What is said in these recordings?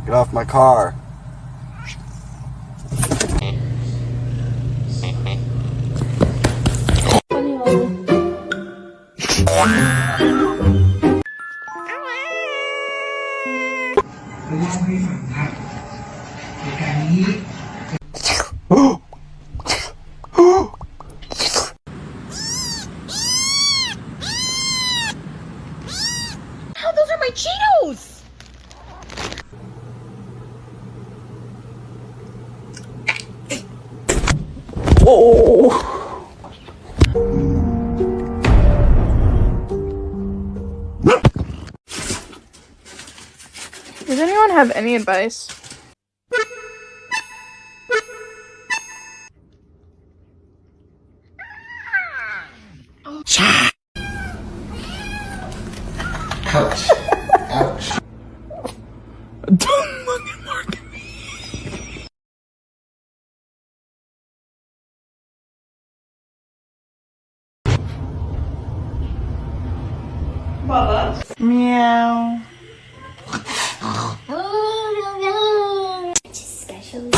Get off my car. How those are my Cheetos! Oh! Does anyone have any advice? Ouch. Ouch. Don't look at Mark at me. Bubba. Meow. Special.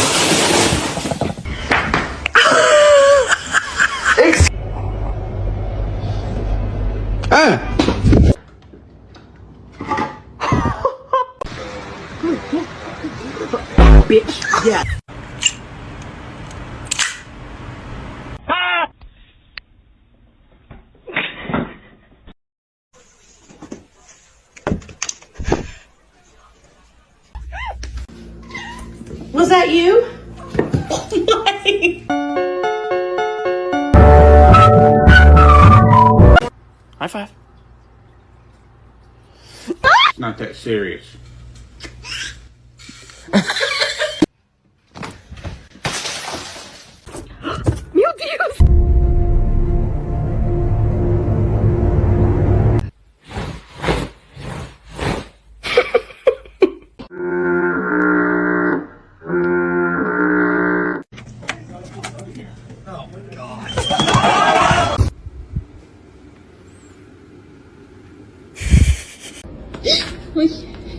Bitch, yeah. Was that you? High five. It's not that serious.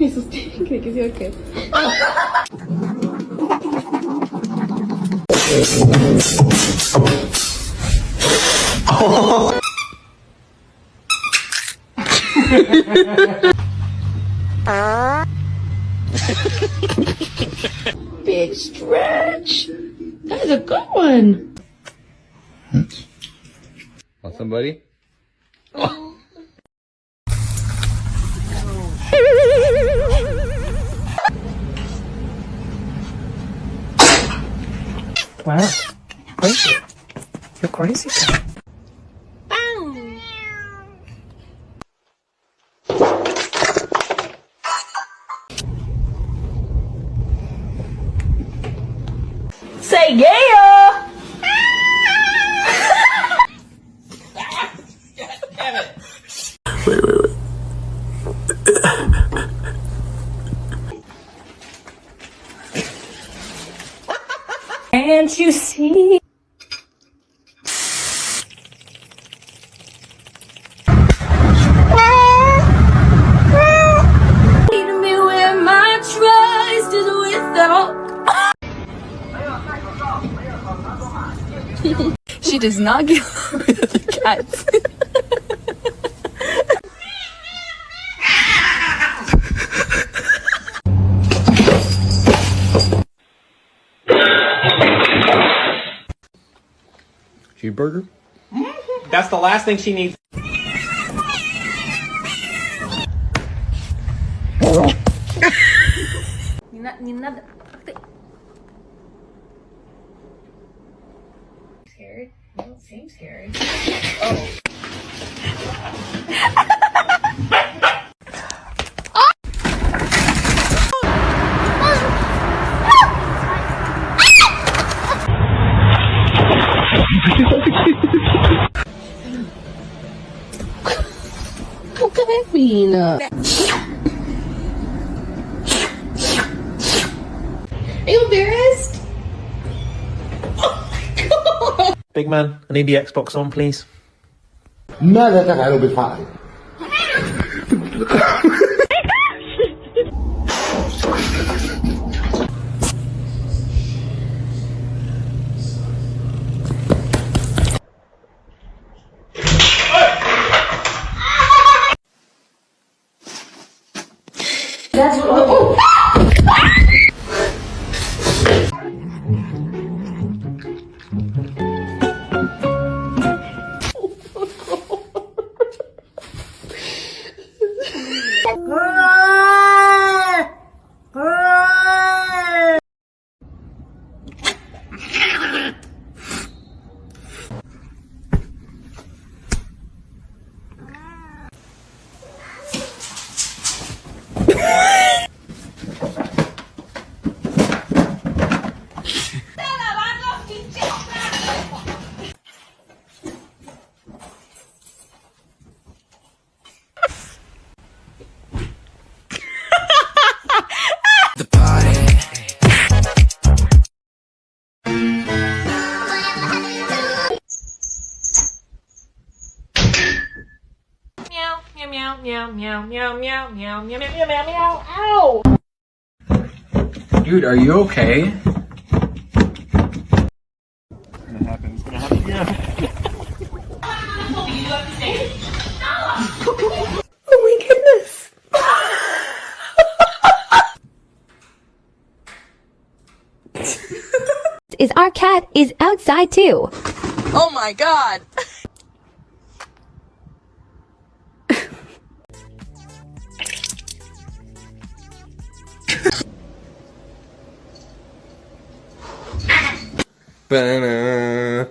Eso creo que sí, ok. Big stretch. That is a good one. Want somebody? Wow. Crazy. You're crazy. Say yeah! Wait. Can't you see? Lead me where my trust is without. She does not get along with other cats. Cheeseburger? That's the last thing she needs. Не надо. Scared? You don't seem scared. Oh. Look at that bean. Are you embarrassed? Big man, I need the Xbox on, please. ماذا تفعل بالفعل؟ meow, meow, meow, meow, meow, meow, meow, meow, meow, ow! Dude, are you okay? Oh my goodness! Is our cat is outside too. Oh my god! Banana.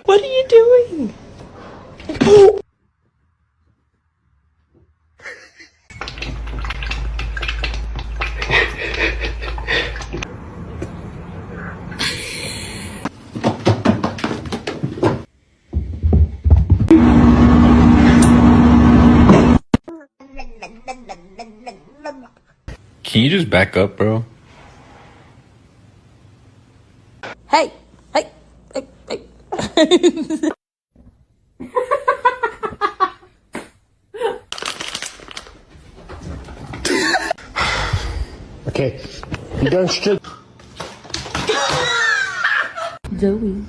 What are you doing? Can you just back up, bro? Hey! Hey! Hey! Hey! Okay, you done shit. Zoe.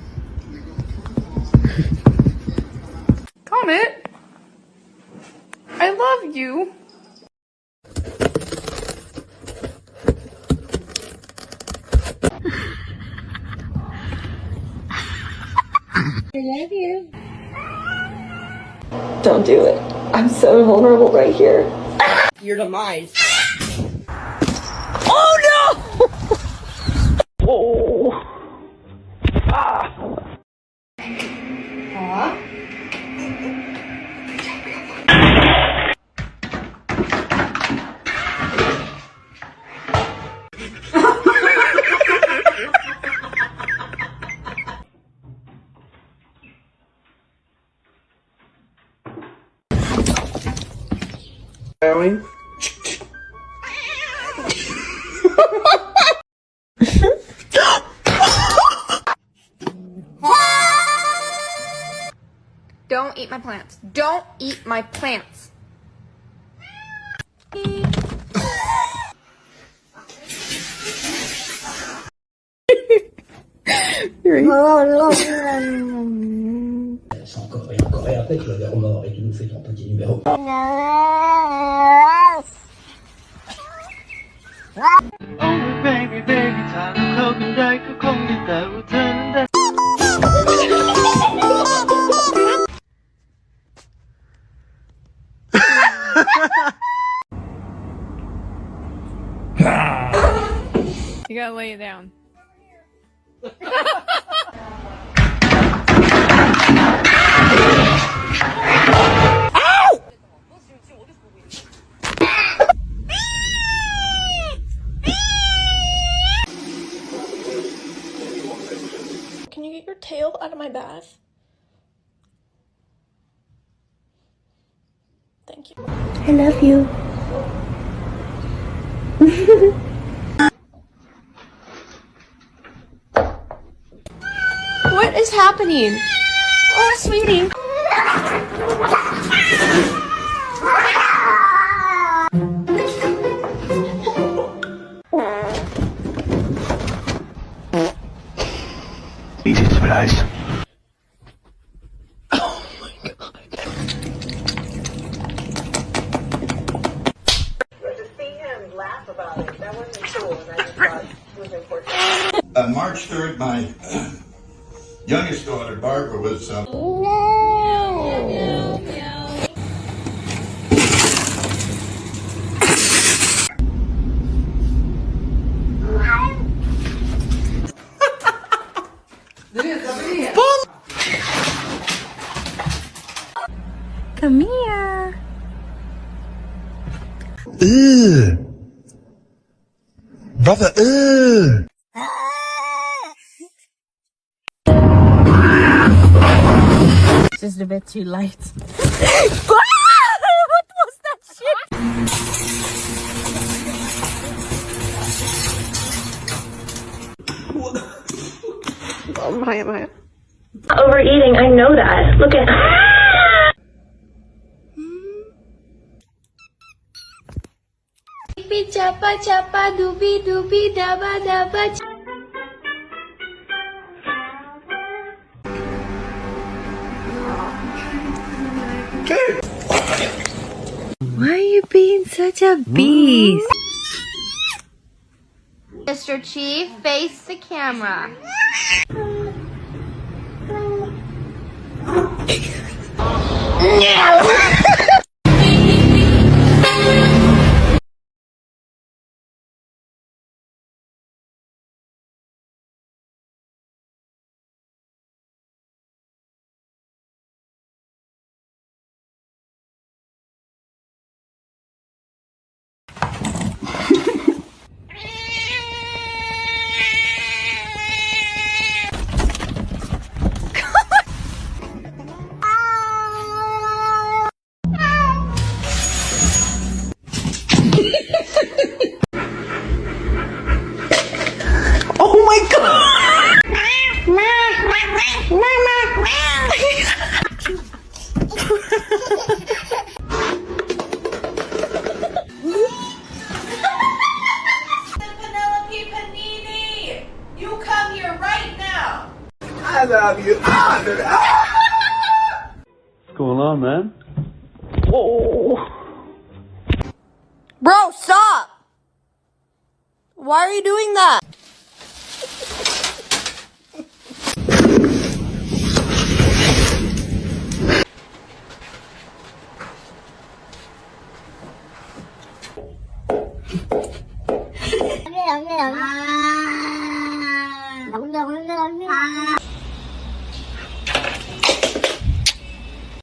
Comet, I love you. Don't do it. I'm so vulnerable right here. Your demise. Oh no! Oh. Ah. Meowing. Don't eat my plants. Don't eat my plants. Encore et encore, et après tu vas vers mort et tu nous fais ton petit numéro. You gotta lay it down. Can you get your tail out of my bath? Thank you. I love you. What is happening? Oh, sweetie. Easy surprise. March 3rd, my youngest daughter, Barbara, was... Come here. Brother, Just a bit too light. Overeating, I know that. Look at. Chapa chapa doobie doobie daba daba. Why are you being such a beast? Mr. Chief, face the camera. Oh my god! Penelope Panini! You come here right now! I love you. What's going on, man? Bro, stop! Why are you doing that? Nóng